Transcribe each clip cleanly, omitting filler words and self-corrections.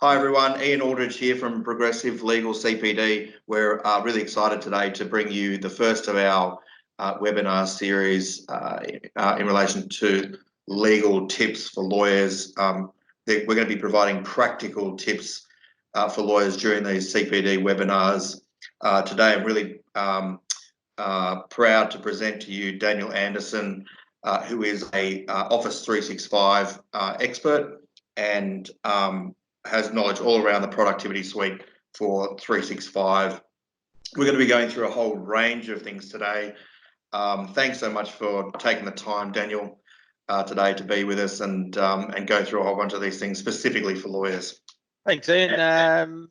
Hi everyone, Ian Aldridge here from Progressive Legal CPD. We're really excited today to bring you the first of our webinar series in relation to legal tips for lawyers. We're going to be providing practical tips for lawyers during these CPD webinars. Today I'm really proud to present to you Daniel Anderson, who is a Office 365 expert and has knowledge all around the productivity suite for 365. We're going to be going through a whole range of things today. Thanks so much for taking the time, Daniel, today to be with us and go through a whole bunch of these things specifically for lawyers. Thanks, Ian.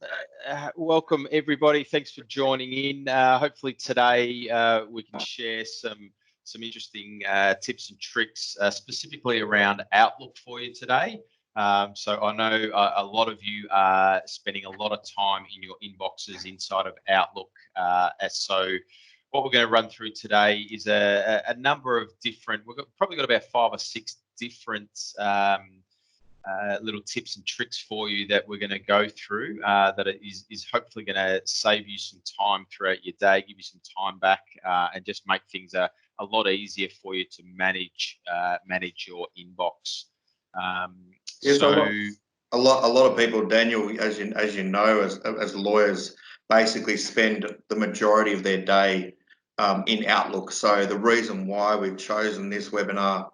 Welcome, everybody. Thanks for joining in. Hopefully today we can share some interesting tips and tricks specifically around Outlook for you today. So I know a lot of you are spending a lot of time in your inboxes inside of Outlook. So what we're going to run through today is a number of different, probably got about 5 or 6 different little tips and tricks for you that we're going to go through that is hopefully going to save you some time throughout your day, give you some time back, and just make things a lot easier for you to manage your inbox. So a lot of people, Daniel, as you know, as lawyers, basically spend the majority of their day in Outlook. So the reason why we've chosen this webinar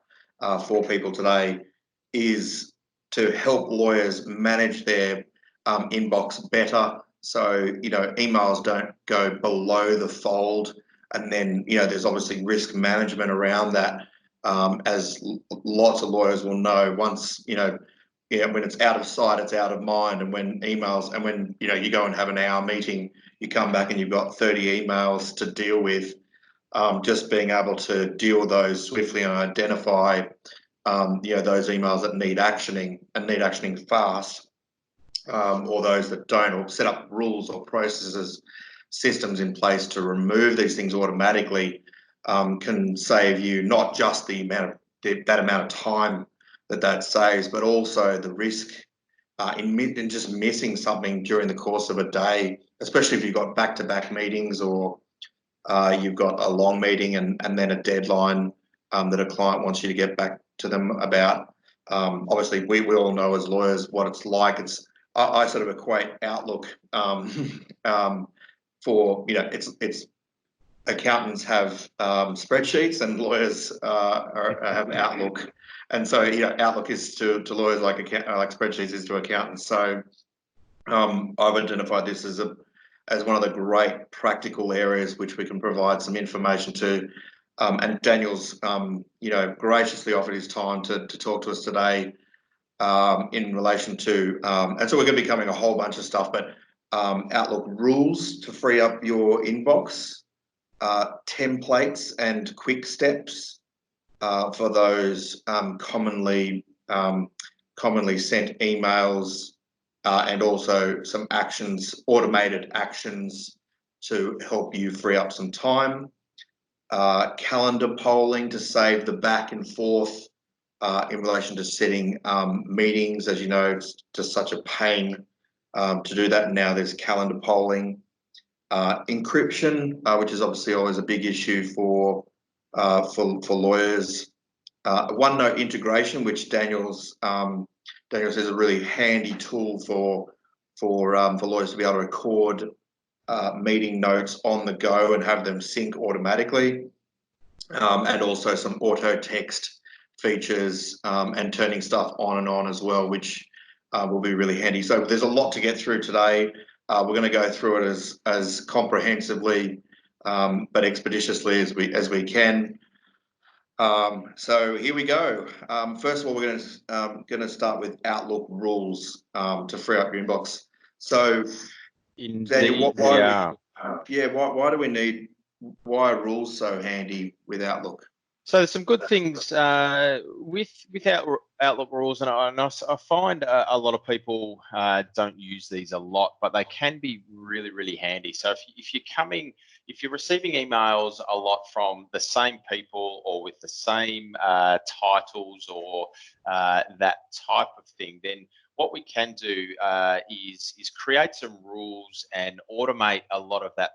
for people today is to help lawyers manage their inbox better. So, emails don't go below the fold, and then, there's obviously risk management around that. As lots of lawyers will know, once, when it's out of sight, it's out of mind. And when emails, and when, you go and have an hour meeting, you come back and you've got 30 emails to deal with. Just being able to deal with those swiftly and identify, those emails that need actioning fast, or those that don't, or set up rules or processes, systems in place to remove these things automatically, can save you not just that amount of time that saves, but also the risk in just missing something during the course of a day, especially if you've got back-to-back meetings or you've got a long meeting and then a deadline that a client wants you to get back to them about. Obviously, we all know as lawyers what it's like. I sort of equate Outlook for, it's accountants have spreadsheets and lawyers have Outlook. And so, Outlook is to lawyers like spreadsheets is to accountants. So I've identified this as one of the great practical areas which we can provide some information to. And Daniel's, graciously offered his time to talk to us today in relation to, and so we're going to be covering a whole bunch of stuff, but Outlook rules to free up your inbox, templates and quick steps for those commonly sent emails, and also some actions, automated actions to help you free up some time. Calendar polling to save the back and forth in relation to setting meetings. As you know, it's just such a pain to do that. Now there's calendar polling. Encryption, which is obviously always a big issue for lawyers. OneNote integration, which Daniel says is a really handy tool for lawyers to be able to record meeting notes on the go and have them sync automatically, and also some auto text features and turning stuff on and on as well, which will be really handy. So there's a lot to get through today. We're going to go through it as comprehensively but expeditiously as we can. So here we go. First of all, we're going to start with Outlook rules to free up your inbox. So, Daniel, why are rules so handy with Outlook? So there's some good things with Outlook rules, and I find a lot of people don't use these a lot, but they can be really, really handy. So if you're receiving emails a lot from the same people or with the same titles or that type of thing, then what we can do is create some rules and automate a lot of that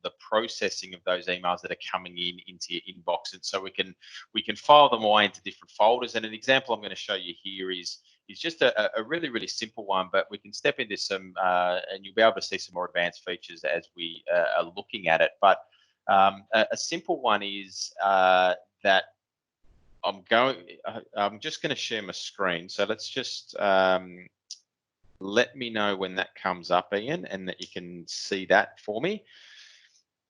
the processing of those emails that are coming into your inbox, and so we can file them away into different folders. And an example I'm going to show you here is just a really simple one, but we can step into some and you'll be able to see some more advanced features as we are looking at it. But a simple one is that I'm just going to share my screen. So let's just let me know when that comes up, Ian, and that you can see that for me.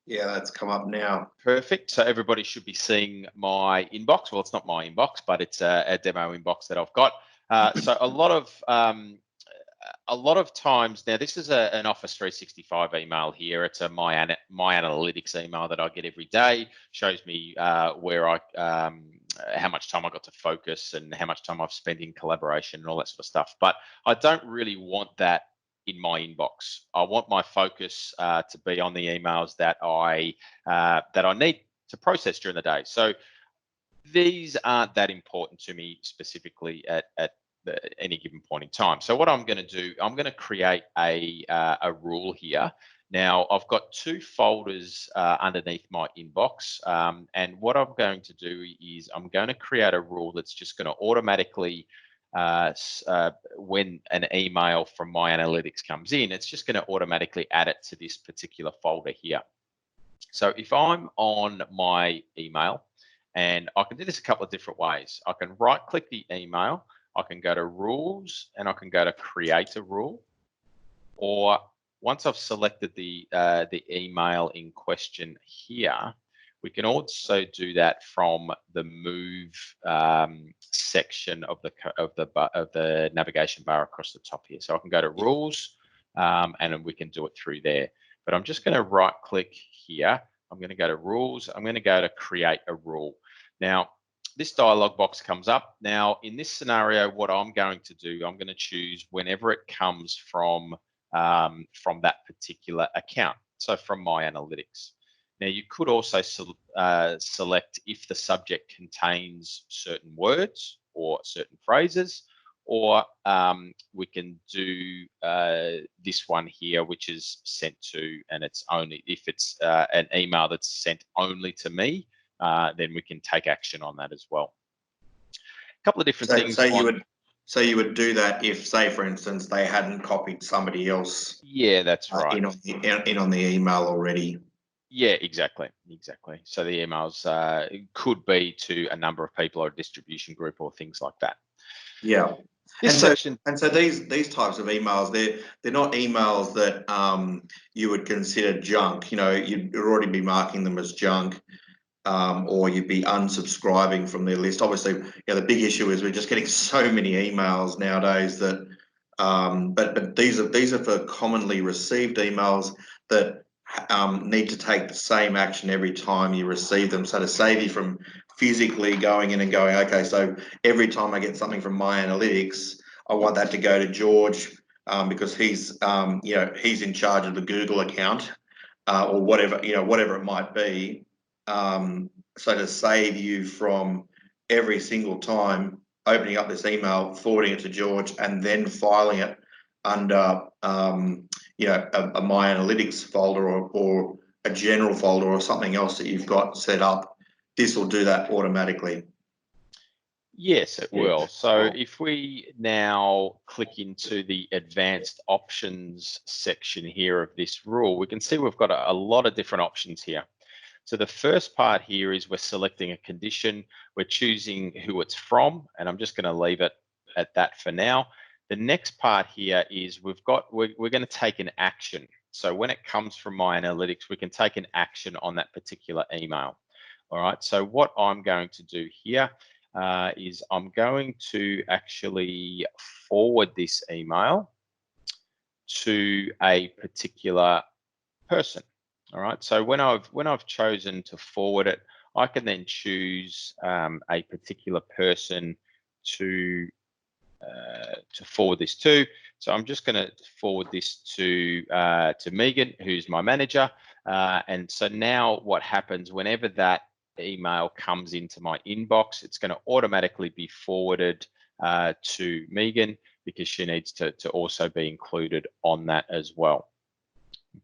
Yeah, that's come up now. Perfect. So everybody should be seeing my inbox. Well, it's not my inbox, but it's a demo inbox that I've got. So a lot of times now, this is an Office 365 email here. It's a my analytics email that I get every day. Shows me where how much time I got to focus and how much time I've spent in collaboration and all that sort of stuff. But I don't really want that in my inbox. I want my focus to be on the emails that I need to process during the day. So these aren't that important to me specifically at any given point in time. So what I'm going to do, I'm going to create a rule here. Now I've got two folders underneath my inbox, and what I'm going to do is I'm going to create a rule that's just going to automatically, when an email from my analytics comes in, it's just going to automatically add it to this particular folder here. So if I'm on my email, and I can do this a couple of different ways. I can right click the email, I can go to rules, and I can go to create a rule. Or once I've selected the email in question here, we can also do that from the move section of the navigation bar across the top here. So I can go to rules, and then we can do it through there. But I'm just going to right click here. I'm going to go to rules. I'm going to go to create a rule. Now, this dialog box comes up. Now, in this scenario, what I'm going to do, I'm going to choose whenever it comes from that particular account. So from my analytics. Now, you could also select if the subject contains certain words or certain phrases, or we can do this one here, which is sent to, and it's only if it's an email that's sent only to me, then we can take action on that as well. A couple of different things. So you would do that if, say, for instance, they hadn't copied somebody else. Yeah, that's right. In on the email already. Yeah, exactly. So the emails could be to a number of people or a distribution group or things like that. Yeah. This section. So these types of emails, they're not emails that you would consider junk. You know, you'd already be marking them as junk, or you'd be unsubscribing from their list. Obviously, the big issue is we're just getting so many emails nowadays that. But these are for commonly received emails that need to take the same action every time you receive them. So to save you from physically going in and going, okay, so every time I get something from my analytics, I want that to go to George because he's he's in charge of the Google account or whatever it might be. So to save you from every single time opening up this email, forwarding it to George, and then filing it under a My Analytics folder or a general folder or something else that you've got set up, this will do that automatically. Yes, it will. So if we now click into the advanced options section here of this rule, we can see we've got a lot of different options here. So the first part here is we're selecting a condition, we're choosing who it's from, and I'm just going to leave it at that for now. The next part here is we're going to take an action. So when it comes from My Analytics, we can take an action on that particular email. All right, so what I'm going to do here is I'm going to actually forward this email to a particular person. All right, so when I've chosen to forward it, I can then choose a particular person to forward this to. So I'm just going to forward this to Megan, who's my manager. And so now what happens whenever that email comes into my inbox, it's going to automatically be forwarded to Megan, because she needs to also be included on that as well.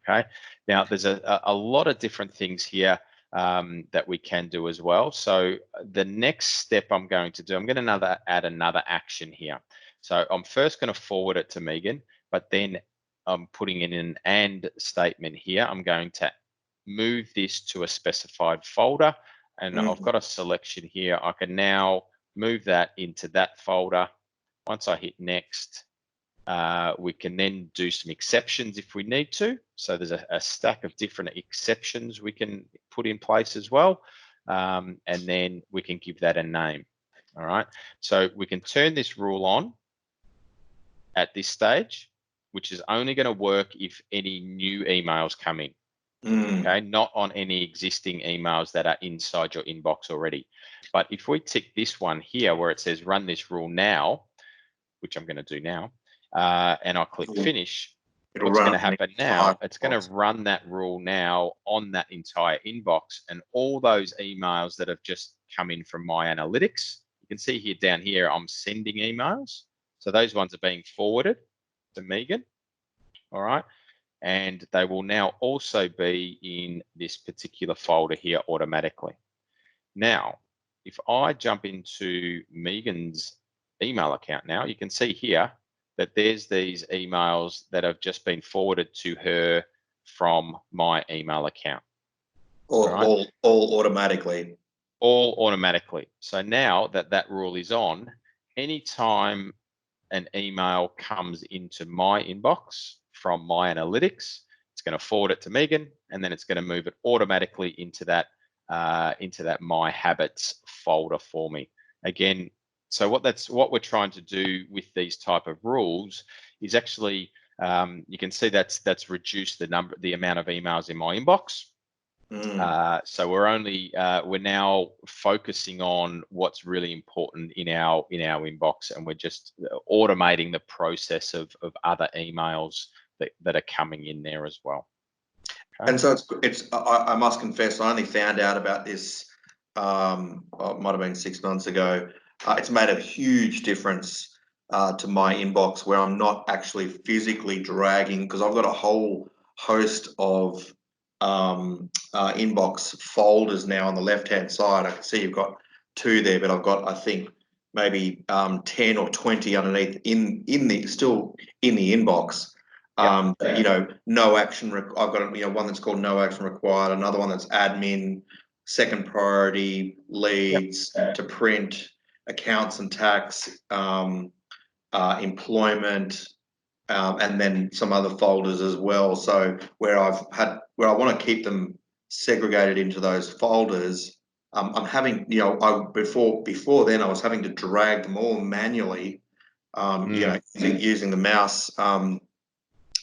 Okay, now there's a lot of different things here that we can do as well. So the next step I'm going to do, I'm going to add another action here. So I'm first going to forward it to Megan, but then I'm putting in an and statement here. I'm going to move this to a specified folder, and I've got a selection here. I can now move that into that folder. Once I hit next, we can then do some exceptions if we need to. So there's a stack of different exceptions we can put in place as well. And then we can give that a name. All right. So we can turn this rule on at this stage, which is only going to work if any new emails come in. Okay, not on any existing emails that are inside your inbox already. But if we tick this one here where it says run this rule now, which I'm going to do now, and I click finish, what's going to happen now, it's going to run that rule now on that entire inbox, and all those emails that have just come in from my analytics, you can see here down here, I'm sending emails. So those ones are being forwarded to Megan. All right. And they will now also be in this particular folder here automatically. Now, if I jump into Megan's email account now, you can see here that there's these emails that have just been forwarded to her from my email account. All automatically. All automatically. So now that that rule is on, anytime an email comes into my inbox from my analytics, it's going to forward it to Megan, and then it's going to move it automatically into that My Habits folder for me. Again, so what we're trying to do with these type of rules is actually, you can see that's reduced the amount of emails in my inbox. So we're now focusing on what's really important in our inbox, and we're just automating the process of other emails that are coming in there as well. Okay. And so I must confess, I only found out about this, it might have been 6 months ago. It's made a huge difference to my inbox, where I'm not actually physically dragging, because I've got a whole host of inbox folders now on the left-hand side. I can see you've got 2 there, but I've got, I think, maybe 10 or 20 underneath still in the inbox. You know, no action. I've got one that's called no action required. Another one that's admin, second priority, leads, to print, accounts and tax, employment, and then some other folders as well. So where I want to keep them segregated into those folders, I'm having, before then I was having to drag them all manually, using the mouse.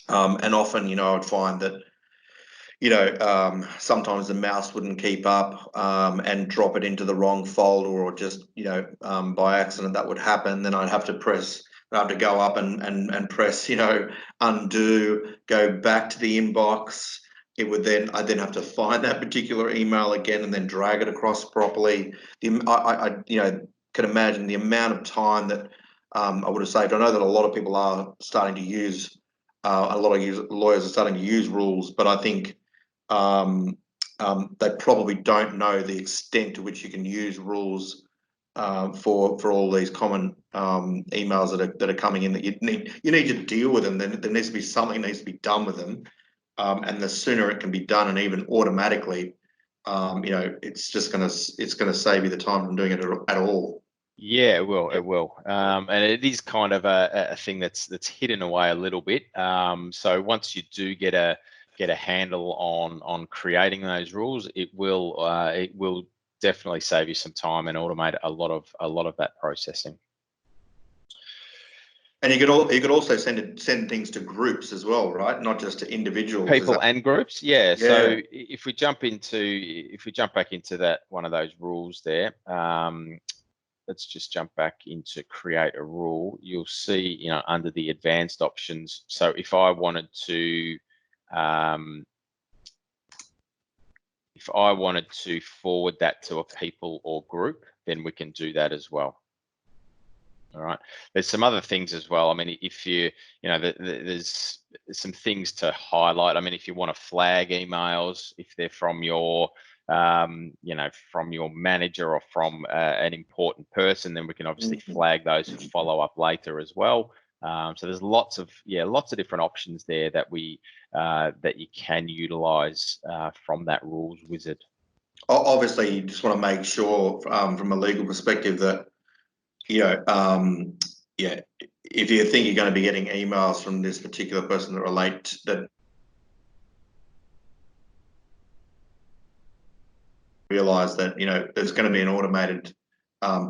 And often, I would find that, sometimes the mouse wouldn't keep up, and drop it into the wrong folder, or just, by accident that would happen. Then I'd have to go up and press, undo, go back to the inbox. I'd then have to find that particular email again and then drag it across properly. I can imagine the amount of time that I would have saved. I know that a lot of people are starting to use, a lot of lawyers are starting to use rules, but I think they probably don't know the extent to which you can use rules for all these common emails that are coming in, that you need to deal with them. There needs to be something needs to be done with them, and the sooner it can be done, and even automatically, it's going to save you the time from doing it at all. Yeah, it will. It will, and it is kind of a thing that's hidden away a little bit. So once you do get a handle on creating those rules, it will definitely save you some time and automate a lot of that processing. And you could also send things to groups as well, right? Not just to individuals. People and groups, yeah. So if we jump back into that one of those rules there. Let's just jump back into create a rule. You'll see, under the advanced options. So if I wanted to, forward that to a people or group, then we can do that as well. All right. There's some other things as well. I mean, if there's some things to highlight. I mean, if you want to flag emails, if they're from your, from your manager or from an important person, then we can obviously flag those for follow up later as well. So there's lots of different options there that that you can utilize from that rules wizard. Obviously, you just want to make sure from a legal perspective that, if you think you're going to be getting emails from this particular person that relate that realize that, there's going to be an automated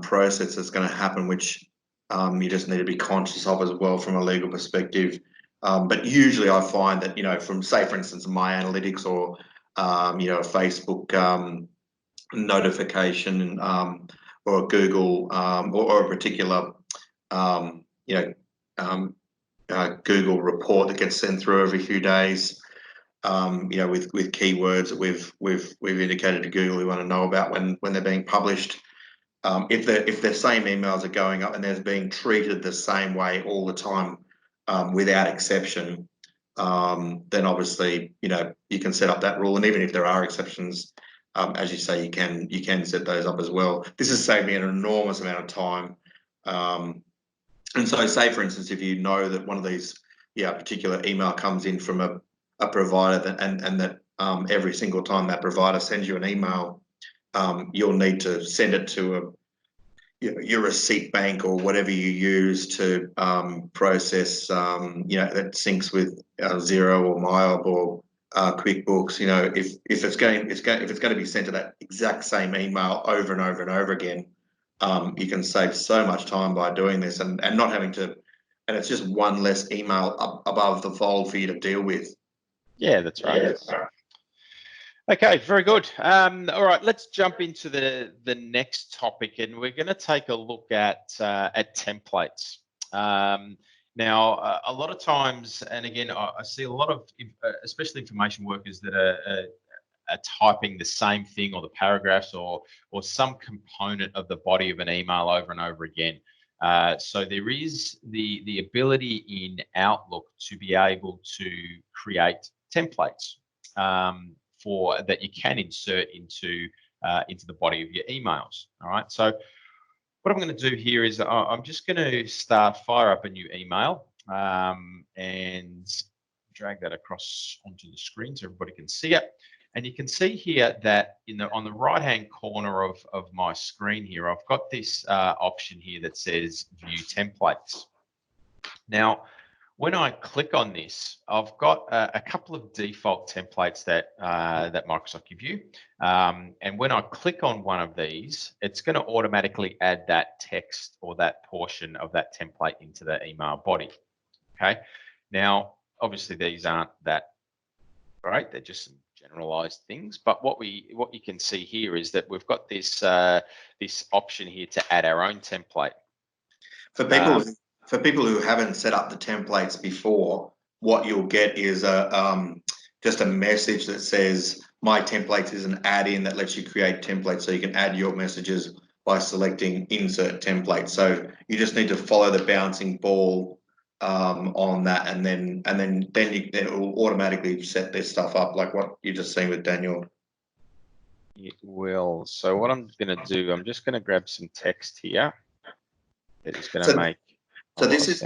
process that's going to happen, which you just need to be conscious of as well from a legal perspective. But usually I find that, from, say, for instance, my analytics or, a Facebook notification or a Google or a particular Google report that gets sent through every few days, with keywords that we've indicated to Google we want to know about when they're being published. If the same emails are going up and they're being treated the same way all the time, without exception, then obviously you can set up that rule. And even if there are exceptions, as you say, you can set those up as well. This has saved me an enormous amount of time. And so, say for instance, if you know that one of these particular email comes in from a provider and that every single time that provider sends you an email, you'll need to send it to your receipt bank or whatever you use to process, that syncs with Xero or MyOb or QuickBooks. If it's going to be sent to that exact same email over and over and over again, you can save so much time by doing this and not having to. And it's just one less email above the fold for you to deal with. Yeah, that's right. Yes. Okay, very good. All right, let's jump into the next topic, and we're going to take a look at templates. Now, a lot of times, and again, I see a lot of, especially information workers that are typing the same thing or the paragraphs or some component of the body of an email over and over again. So there is the ability in Outlook to be able to create templates for that you can insert into the body of your emails. All right. So what I'm going to do here is I'm just going to fire up a new email and drag that across onto the screen so everybody can see it. And you can see here that on the right-hand corner of my screen here, I've got this option here that says View Templates. Now, when I click on this, I've got a couple of default templates that Microsoft give you. And when I click on one of these, it's going to automatically add that text or that portion of that template into the email body. Okay. Now, obviously, these aren't that great. They're just some generalized things. But what you can see here is that we've got this this option here to add our own template. For people who haven't set up the templates before, what you'll get is just a message that says My Templates is an add-in that lets you create templates, so you can add your messages by selecting Insert Template. So you just need to follow the bouncing ball on that, and then it will automatically set this stuff up like what you just seen with Daniel. It will. So what I'm going to do, I'm just going to grab some text here. That is going to make. So this is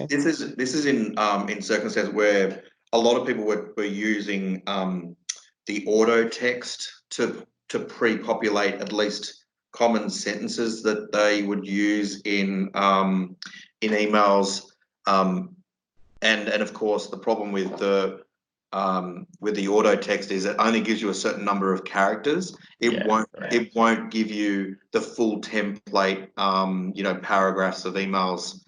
in circumstances where a lot of people were using the auto text to pre-populate at least common sentences that they would use in emails, and of course the problem with the auto text is it only gives you a certain number of characters. It won't give you the full template, paragraphs of emails.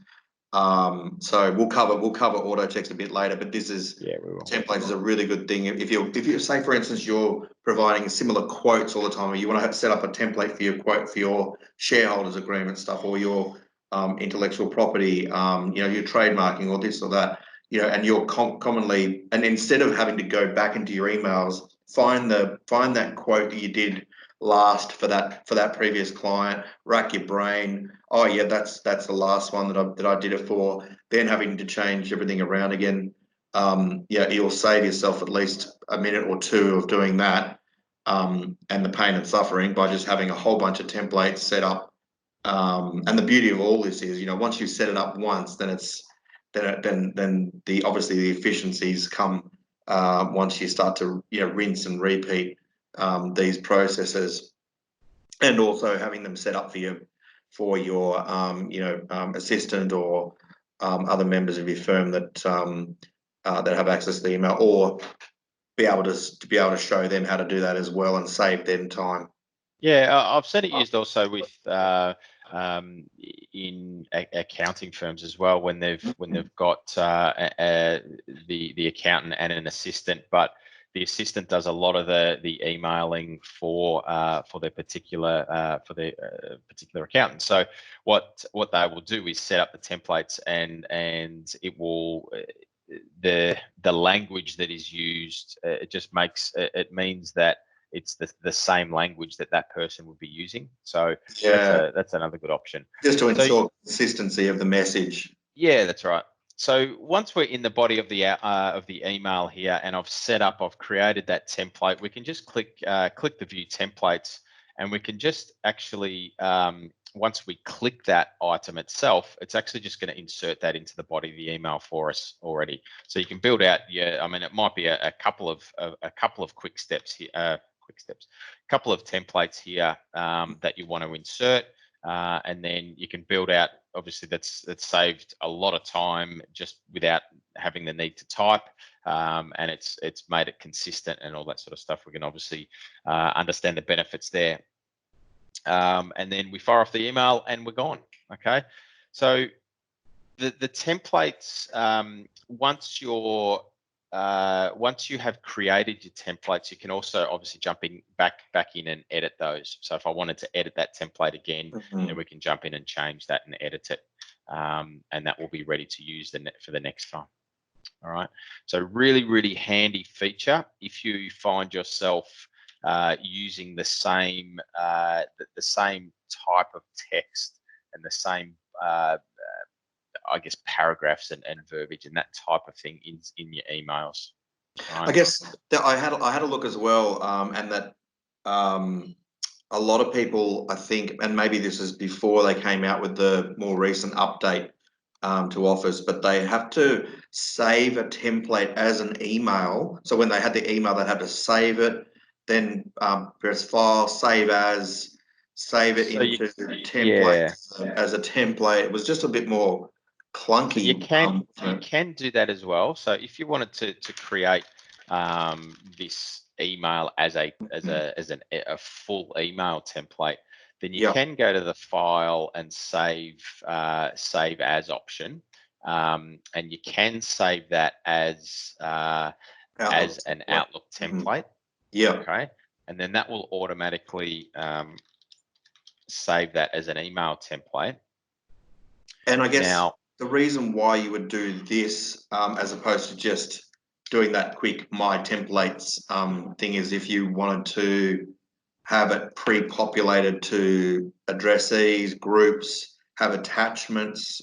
So we'll cover auto text a bit later, but this is templates is a really good thing. If you say, for instance, you're providing similar quotes all the time, or you want to set up a template for your quote for your shareholders agreement stuff, or your intellectual property, your trademarking, or this or that, and you're commonly, and instead of having to go back into your emails, find that quote that you did last for that previous client, rack your brain. Oh yeah, that's the last one that I did it for. Then having to change everything around again. Yeah, you'll save yourself at least a minute or two of doing that, and the pain and suffering by just having a whole bunch of templates set up. And the beauty of all this is, once you set it up once, then obviously the efficiencies come once you start to rinse and repeat these processes, and also having them set up for your assistant or other members of your firm that have access to the email, or be able to show them how to do that as well and save them time. Yeah, I've seen it used also with in accounting firms as well, when they've got the accountant and an assistant, but the assistant does a lot of the emailing for their particular accountant. So what they will do is set up the templates, and it will the language that is used, it just makes it means that it's the same language that person would be using. So Yeah, that's another good option. just to So ensure consistency of the message. yeah, that's right. So once we're in the body of the email here, and I've created that template, we can just click the view templates, and we can just actually once we click that item itself, it's actually just going to insert that into the body of the email for us already. So you can build out. I mean, it might be a couple of quick steps here. A couple of templates here that you want to insert, and then you can build out. Obviously, that's saved a lot of time just without having the need to type, and it's made it consistent and all that sort of stuff. We can obviously understand the benefits there, and then we fire off the email and we're gone. Okay, so the templates, once you have created your templates, you can also obviously jump back in and edit those. So if I wanted to edit that template again, then we can jump in and change that and edit it, and that will be ready to use for the next time. All right. So really, really handy feature if you find yourself using the same type of text and the same I guess paragraphs and verbiage and that type of thing in your emails. Right? I guess that I had a look as well, and that a lot of people, I think, and maybe this is before they came out with the more recent update to Office, but they have to save a template as an email. So when they had the email, they had to save it, then press File, Save As, save it into template as a template. It was just a bit more clunky. So you can do that as well. So if you wanted to create this email as a full email template, then you can go to the File and Save As option, and you can save that as an Outlook template. Yeah. Okay, and then that will automatically save that as an email template. And I guess the reason why you would do this as opposed to just doing that quick My Templates thing is if you wanted to have it pre-populated to addressees, groups, have attachments,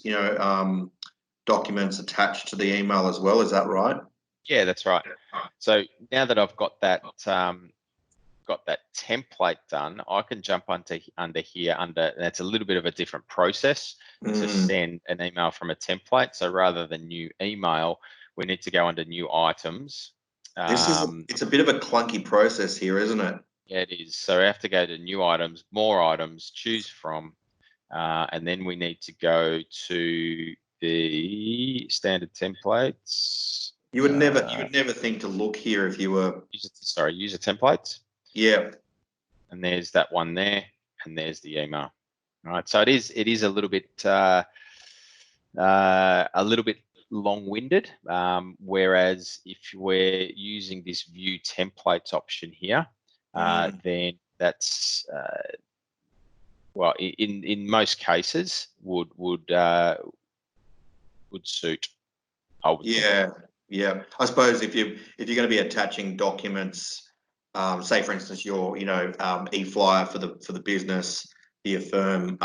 documents attached to the email as well. Is that right? Yeah, that's right. So now that I've got that template done, I can jump under here, and it's a little bit of a different process to send an email from a template. So rather than new email, we need to go under new items. It's a bit of a clunky process here, isn't it? Yeah, it is. So I have to go to new items, more items, choose from, and then we need to go to the standard templates. You would never think to look here if you were user templates. Yeah. And there's that one there, and there's the email. All right. So it is a little bit long-winded. Whereas if we're using this view templates option here, then that's well, in most cases would suit. I would think. Yeah. I suppose if you're going to be attaching documents say for instance, your e-flyer for the business, the firm,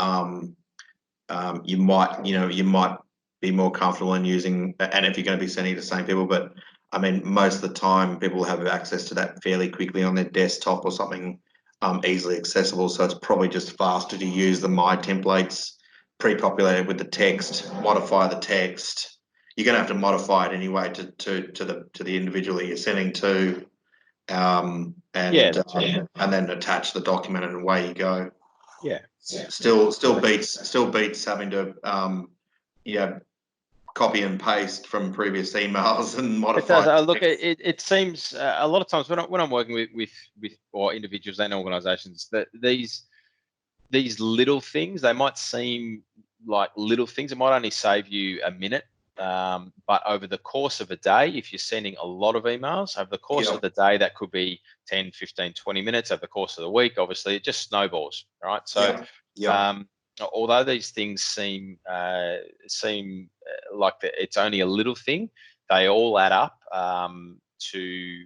you might be more comfortable in using, and if you're going to be sending it to the same people, but I mean, most of the time people have access to that fairly quickly on their desktop or something easily accessible. So it's probably just faster to use the My Templates pre-populated with the text, modify the text. You're going to have to modify it anyway to the individual that you're sending to, and then attach the document and away you go. Yeah. Still beats having to copy and paste from previous emails and modify. It does. Look, it seems a lot of times when I'm working with or individuals and organisations, that these little things, they might seem like little things. It might only save you a minute, but over the course of a day, if you're sending a lot of emails over the course of the day, that could be 10, 15, 20 minutes. Over the course of the week, obviously, it just snowballs, right? So, although these things seem like it's only a little thing, they all add up to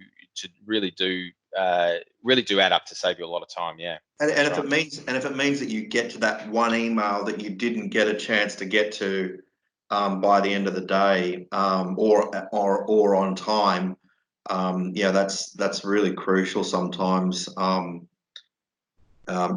really do add up to save you a lot of time. Yeah. And if it means that you get to that one email that you didn't get a chance to get to by the end of the day, or on time, that's really crucial sometimes.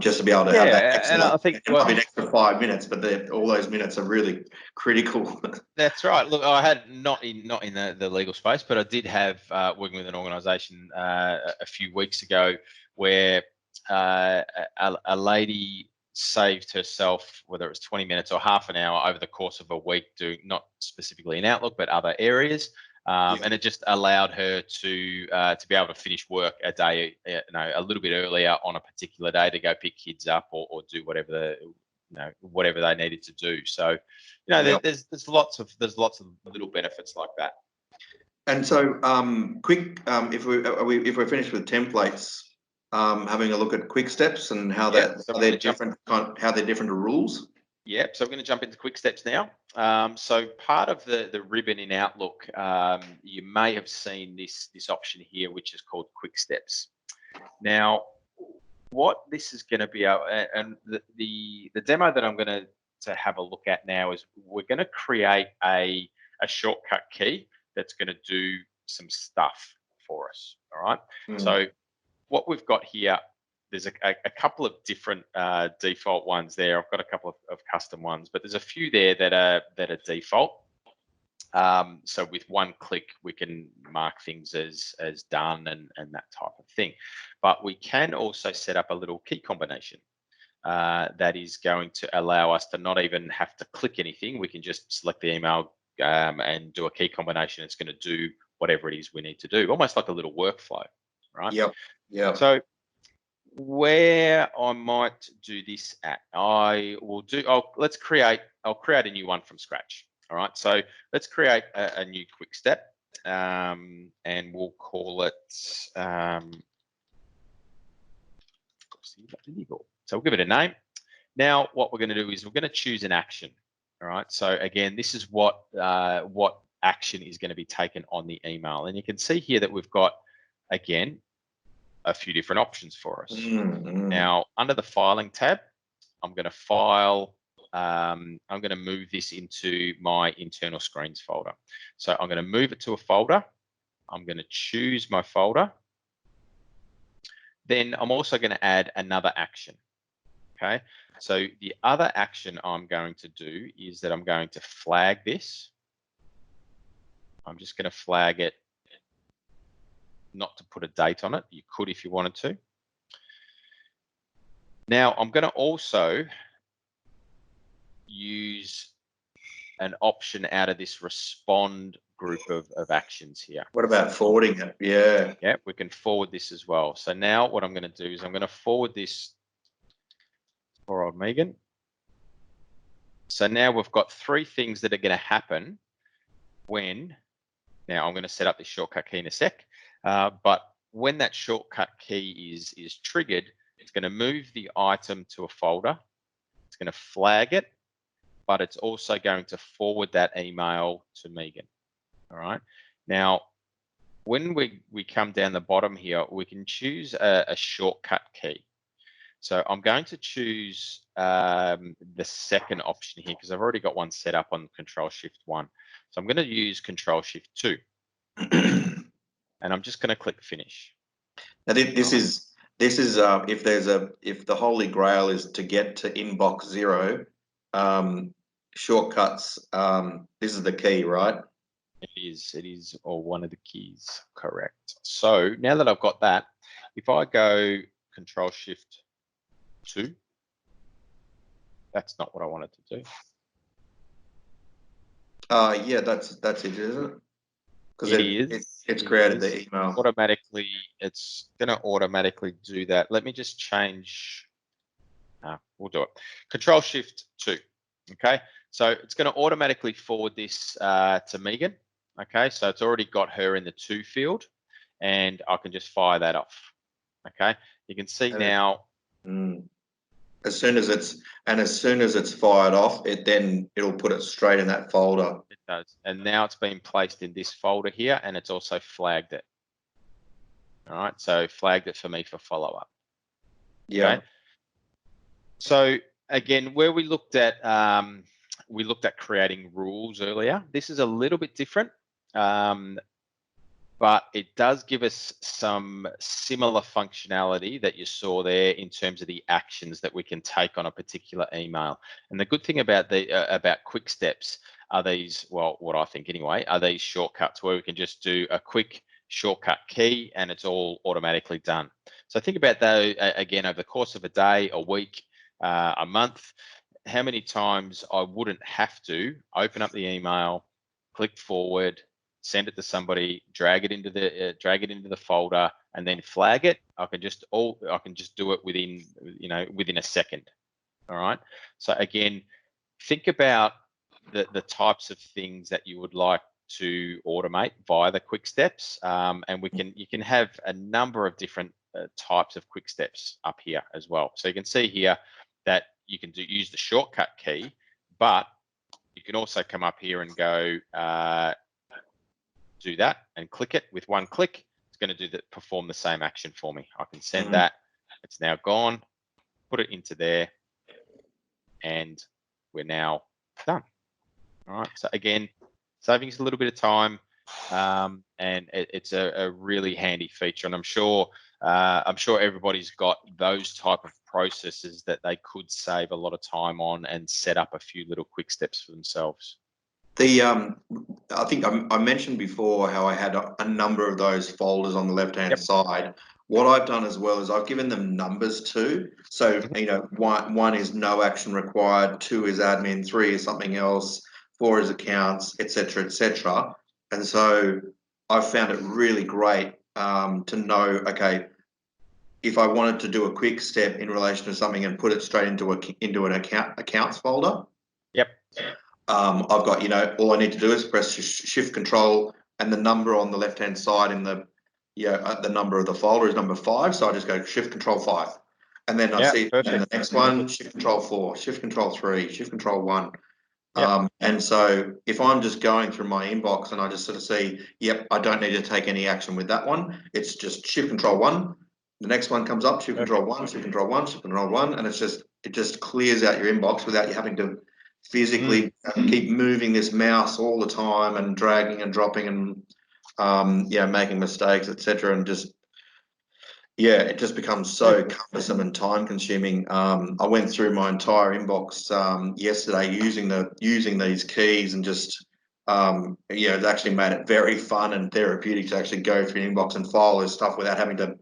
Just to be able to have that extra, and I think it might be an extra 5 minutes, but all those minutes are really critical. That's right. Look, I had not in the legal space, but I did have working with an organisation a few weeks ago where a lady saved herself, whether it was 20 minutes or half an hour over the course of a week, doing not specifically in Outlook but other areas. And it just allowed her to be able to finish work a day, a little bit earlier on a particular day to go pick kids up or do whatever whatever they needed to do. So, there's lots of little benefits like that. And so, if we're finished with templates, having a look at quick steps and how they're different to rules. Yep, so we're going to jump into quick steps now. So part of the ribbon in Outlook, you may have seen this option here, which is called quick steps. Now, what this is going to be, and the demo that I'm going to have a look at now is we're going to create a shortcut key that's going to do some stuff for us. All right. So what we've got here, there's a couple of different default ones there. I've got a couple of custom ones, but there's a few there that are default. So with one click, we can mark things as done and that type of thing. But we can also set up a little key combination that is going to allow us to not even have to click anything. We can just select the email and do a key combination. It's going to do whatever it is we need to do, almost like a little workflow, right? Yep. So where I might do this at, I'll create a new one from scratch. All right, so let's create a new quick step, and we'll call it. So we'll give it a name. Now, what we're going to do is we're going to choose an action. All right. So again, this is what action is going to be taken on the email, and you can see here that we've got again a few different options for us. Now, under the filing tab, I'm going to file. I'm going to move this into my internal screens folder. So I'm going to move it to a folder. I'm going to choose my folder. Then I'm also going to add another action. Okay. So the other action I'm going to do is that I'm going to flag this. I'm just going to flag it, not to put a date on it. You could if you wanted to. Now I'm going to also use an option out of this respond group of actions here. What about forwarding it? Yeah, we can forward this as well. So now what I'm going to do is I'm going to forward this for old Megan. So now we've got three things that are going to happen when, now I'm going to set up this shortcut key in a sec, but when that shortcut key is triggered, it's going to move the item to a folder. It's going to flag it, but it's also going to forward that email to Megan. All right. Now, when we come down the bottom here, we can choose a shortcut key. So I'm going to choose the second option here because I've already got one set up on Control-Shift-1. So I'm going to use Control-Shift-2, and I'm just going to click Finish. Now this is if the Holy Grail is to get to inbox 0, shortcuts. This is the key, right? It is, or one of the keys, correct. So now that I've got that, if I go Control-Shift-2, that's not what I wanted to do. Yeah, that's it, isn't it? Because it's it created is. the email. Automatically, it's going to automatically do that. Let me just change. We'll do it. Control-Shift-2. Okay, so it's going to automatically forward this to Megan. Okay, so it's already got her in the to field, and I can just fire that off. Okay, you can see now. As soon as it's fired off, it'll put it straight in that folder. It does, and now it's been placed in this folder here, and it's also flagged it. All right, so flagged it for me for follow-up. Yeah. Okay? So again, where we looked at creating rules earlier, this is a little bit different, but it does give us some similar functionality that you saw there in terms of the actions that we can take on a particular email. And the good thing about about quick steps are these, well, what I think anyway, are these shortcuts where we can just do a quick shortcut key and it's all automatically done. So think about that again over the course of a day, a week, a month, how many times I wouldn't have to open up the email, click forward, send it to somebody, drag it into the folder, and then flag it. I can just do it within a second. All right. So again, think about the types of things that you would like to automate via the quick steps, and you can have a number of different types of quick steps up here as well. So you can see here that you can use the shortcut key, but you can also come up here and go do that and click it with one click. It's going to perform the same action for me. I can send that. It's now gone. Put it into there, and we're now done. All right. So again, saving us a little bit of time, and it's a really handy feature. And I'm sure everybody's got those type of processes that they could save a lot of time on and set up a few little quick steps for themselves. I think I mentioned before how I had a number of those folders on the left-hand side. What I've done as well is I've given them numbers too. So, one is no action required, 2 is admin, 3 is something else, 4 is accounts, etc., etc. And so I've found it really great to know, okay, if I wanted to do a quick step in relation to something and put it straight into an accounts folder. Yep. I've got, all I need to do is press Shift Control and the number on the left-hand side in the number of the folder is number 5. So I just go Shift Control 5, and then I see the next one, Shift Control 4, Shift Control 3, Shift Control 1. And so if I'm just going through my inbox and I just sort of see, yep, I don't need to take any action with that one. It's just Shift Control 1. The next one comes up, Shift Control 1, Shift Control 1, Shift Control 1, and it just clears out your inbox without you having to physically keep moving this mouse all the time and dragging and dropping and making mistakes, etc. And just it just becomes so cumbersome and time consuming. I went through my entire inbox yesterday using these keys and just it actually made it very fun and therapeutic to actually go through an inbox and file this stuff without having to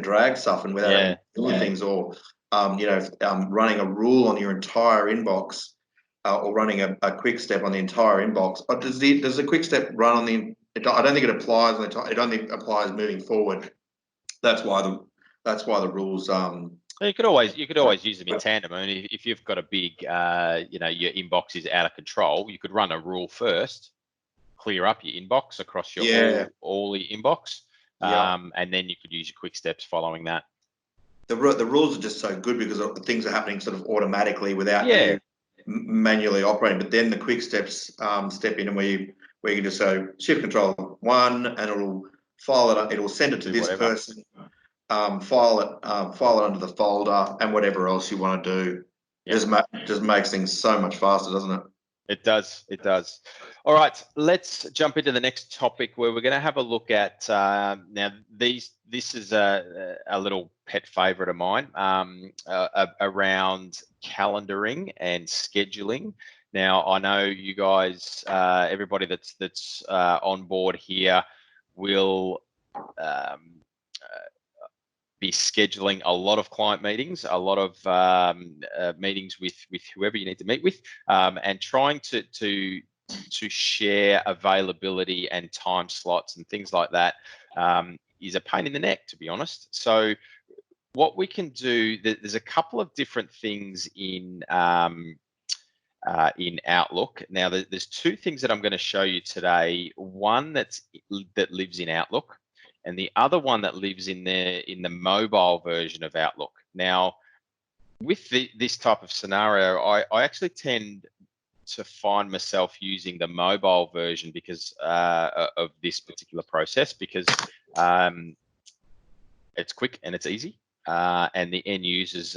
drag stuff and without having to do things, or running a rule on your entire inbox. Or running a quick step on the entire inbox. Does the quick step run on the? I don't think it applies on the. It only applies moving forward. That's why the rules. You could always use them in tandem. I mean, if you've got a big, your inbox is out of control, you could run a rule first, clear up your inbox across your all your inbox, and then you could use your quick steps following that. The rules are just so good because things are happening sort of automatically without you manually operating. But then the quick steps step in, and where you can just go Shift Control 1, and file it. It'll send it to Do this whatever. person. File it under the folder, and whatever else you want to do. Yep. Just makes things so much faster, doesn't it? It does. It does. All right, let's jump into the next topic where we're going to have a look at now. This is a little pet favorite of mine around calendaring and scheduling. Now, I know you guys, everybody that's on board here, will be scheduling a lot of client meetings, a lot of meetings with whoever you need to meet with, and trying to share availability and time slots and things like that is a pain in the neck, to be honest. So what we can do, there's a couple of different things in Outlook. Now, there's two things that I'm going to show you today. One that lives in Outlook, and the other one that lives in the mobile version of Outlook. Now, with this type of scenario, I actually tend to find myself using the mobile version because of this particular process, because it's quick and it's easy, and the end users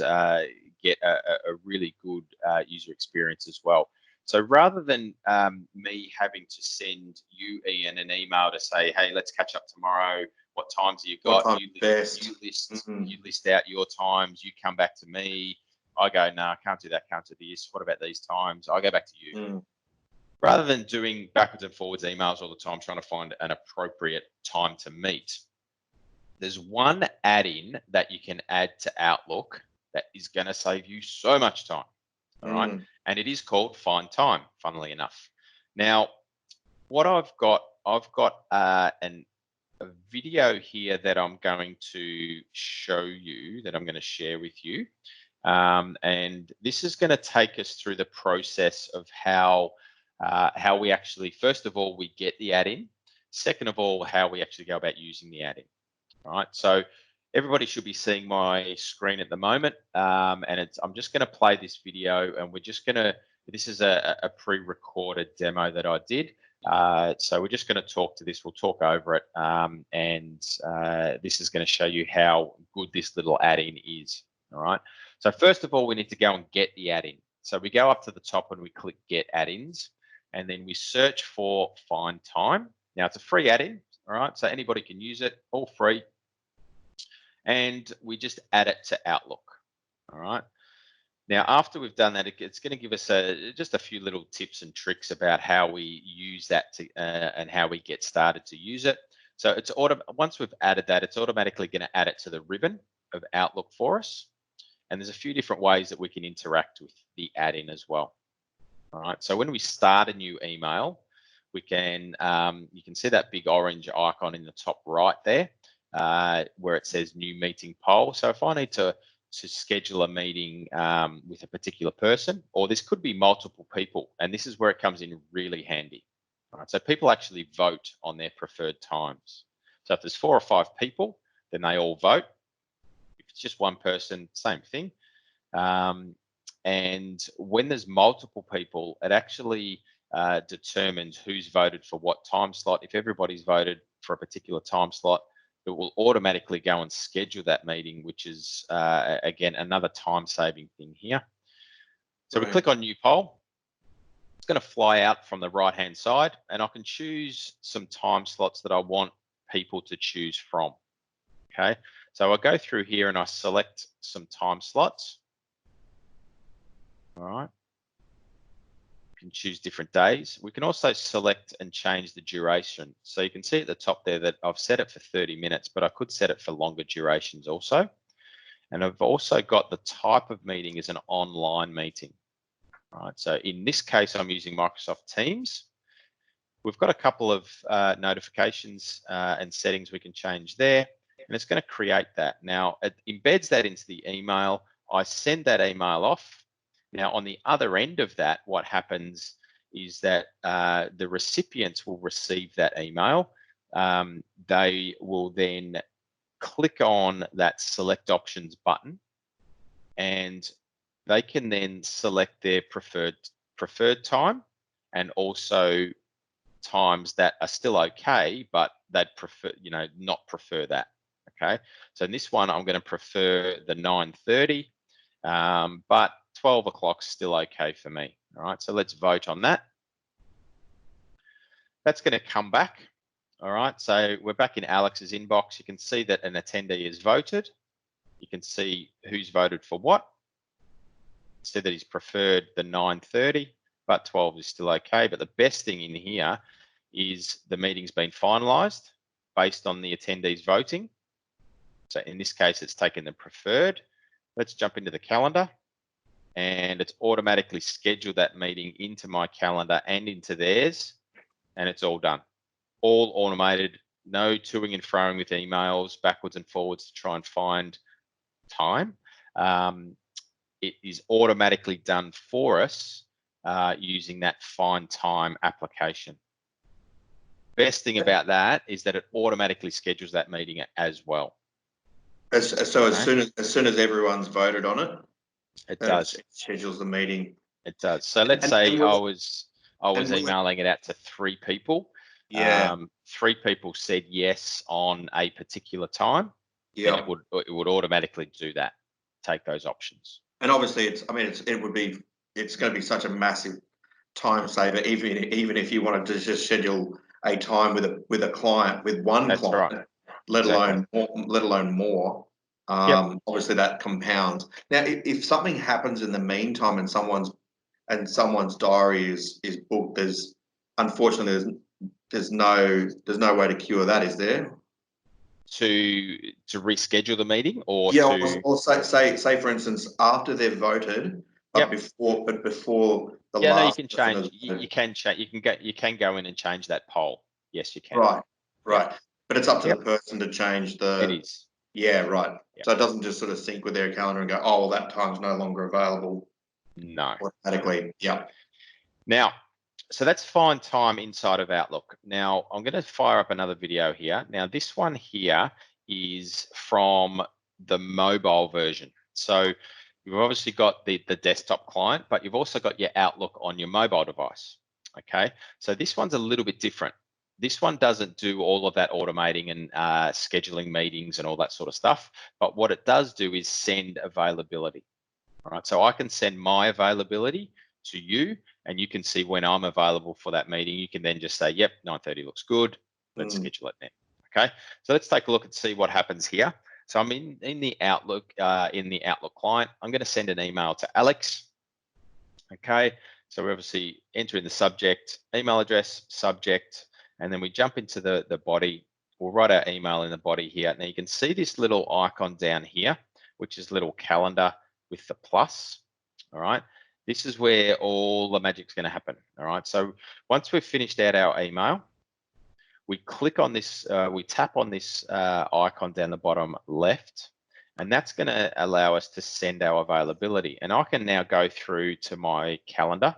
get a really good user experience as well. So rather than me having to send you, Ian, an email to say, hey, let's catch up tomorrow, what times have you got? You list out your times, you come back to me. I go, no, I can't do that, can't do this. What about these times? I go back to you. Rather than doing backwards and forwards emails all the time, trying to find an appropriate time to meet, there's one add-in that you can add to Outlook that is going to save you so much time. All right. And it is called Find Time, funnily enough. Now, what I've got a video here that I'm going to show you, that I'm going to share with you. And this is going to take us through the process of how we actually, first of all, we get the add-in. Second of all, how we actually go about using the add-in. All right, so everybody should be seeing my screen at the moment, and I'm just going to play this video, and we're just going to, this is a pre-recorded demo that I did, so we're just going to talk to this, we'll talk over it, and this is going to show you how good this little add-in is. All right, so first of all, we need to go and get the add-in. So we go up to the top and we click Get Add-ins, and then we search for Find Time. Now, it's a free add-in. All right, so anybody can use it, all free. And we just add it to Outlook. All right. Now, after we've done that, it's going to give us just a few little tips and tricks about how we use that and how we get started to use it. So it's once we've added that, it's automatically going to add it to the ribbon of Outlook for us. And there's a few different ways that we can interact with the add-in as well. All right. So when we start a new email, we can you can see that big orange icon in the top right there, where it says New Meeting Poll. So if I need to schedule a meeting with a particular person, or this could be multiple people, and this is where it comes in really handy. All right. So people actually vote on their preferred times. So if there's 4 or 5 people, then they all vote. If it's just one person, same thing. And when there's multiple people, it actually determines who's voted for what time slot. If everybody's voted for a particular time slot, it will automatically go and schedule that meeting, which is, again, another time-saving thing here. So we click on New Poll. It's going to fly out from the right-hand side, and I can choose some time slots that I want people to choose from. Okay, so I go through here and I select some time slots. All right. Can choose different days. We can also select and change the duration. So you can see at the top there that I've set it for 30 minutes, but I could set it for longer durations also. And I've also got the type of meeting as an online meeting. All right, so in this case, I'm using Microsoft Teams. We've got a couple of notifications and settings we can change there, and it's going to create that. Now, it embeds that into the email. I send that email off. Now, on the other end of that, what happens is that the recipients will receive that email. They will then click on that Select Options button, and they can then select their preferred time, and also times that are still okay, but they'd prefer, not prefer that. Okay, so in this one, I'm going to prefer the 9:30, but 12 o'clock's still okay for me. All right, so let's vote on that. That's going to come back. All right, so we're back in Alex's inbox. You can see that an attendee has voted. You can see who's voted for what. See that he's preferred the 9:30, but 12 is still okay. But the best thing in here is the meeting's been finalised based on the attendees voting. So in this case, it's taken the preferred. Let's jump into the calendar, and it's automatically scheduled that meeting into my calendar and into theirs, and it's all done. All automated, no toing and froing with emails backwards and forwards to try and find time. It is automatically done for us using that Find Time application. Best thing about that is that it automatically schedules that meeting as well. So as soon as everyone's voted on it, it does. It schedules the meeting. It does. So let's say I was emailing it out to 3 people. Yeah. 3 people said yes on a particular time. Yeah. It would automatically do that. Take those options. And obviously, it's going to be such a massive time saver, even if you wanted to just schedule a time with a client, with one That's client, right. let alone more. Obviously, that compounds. Now, if something happens in the meantime and someone's diary is booked, unfortunately there's no way to cure that, is there? To reschedule the meeting, or or say for instance, after they've voted, but before the last. No, you can change. You can change. You can go in and change that poll. Yes, you can. Right. But it's up to the person to change the. It is. Yeah, right. So it doesn't just sort of sync with their calendar and go, oh, well, that time's no longer available. No. Automatically. Yeah. Now, so that's Find Time inside of Outlook. Now, I'm going to fire up another video here. Now, this one here is from the mobile version. So you've obviously got the desktop client, but you've also got your Outlook on your mobile device. Okay, so this one's a little bit different. This one doesn't do all of that automating and scheduling meetings and all that sort of stuff. But what it does do is send availability. All right, so I can send my availability to you, and you can see when I'm available for that meeting. You can then just say, yep, 9:30 looks good. Let's schedule it then. Okay, so let's take a look and see what happens here. So I'm in the Outlook client. I'm going to send an email to Alex. Okay, so we obviously enter in the subject, email address, subject, and then we jump into the body. We'll write our email in the body here. Now you can see this little icon down here, which is little calendar with the plus. All right, this is where all the magic's going to happen. All right, so once we've finished out our email, we click on this, we tap on this icon down the bottom left, and that's going to allow us to send our availability. And I can now go through to my calendar,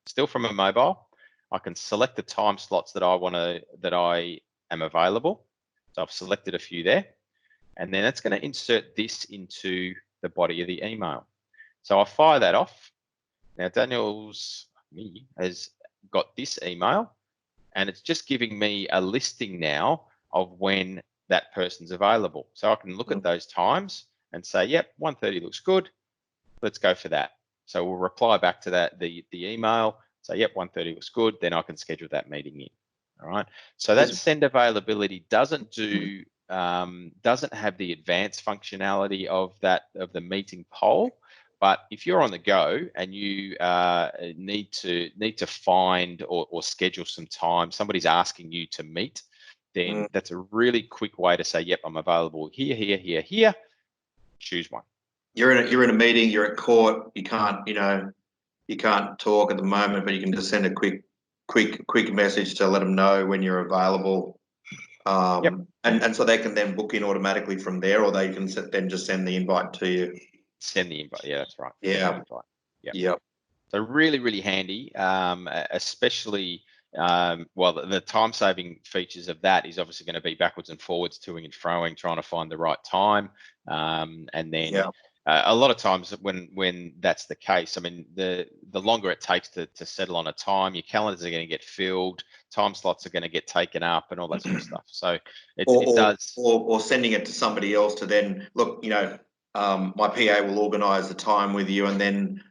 still from a mobile. I can select the time slots that I am available. So I've selected a few there, and then it's going to insert this into the body of the email. So I'll fire that off. Now me has got this email, and it's just giving me a listing now of when that person's available. So I can look at those times and say, yep, 1:30 looks good. Let's go for that. So we'll reply back to that, the email, say, yep, 1:30 looks good. Then I can schedule that meeting in. All right. So that send availability doesn't have the advanced functionality of the meeting poll. But if you're on the go and you need to find or schedule some time, somebody's asking you to meet, then that's a really quick way to say, yep, I'm available here. Choose one. You're in a meeting, you're at court, you can't talk at the moment, but you can just send a quick message to let them know when you're available. And so they can then book in automatically from there, or they can then just send the invite to you. Send the invite. Yeah, that's right. Yeah. Yep. So really, really handy, especially, the time-saving features of that is obviously going to be backwards and forwards, toing and froing, trying to find the right time. And then a lot of times when that's the case, I mean, the longer it takes to settle on a time, your calendars are going to get filled, time slots are going to get taken up, and all that sort of stuff. So it does. Or sending it to somebody else to then look. My PA will organise the time with you, and then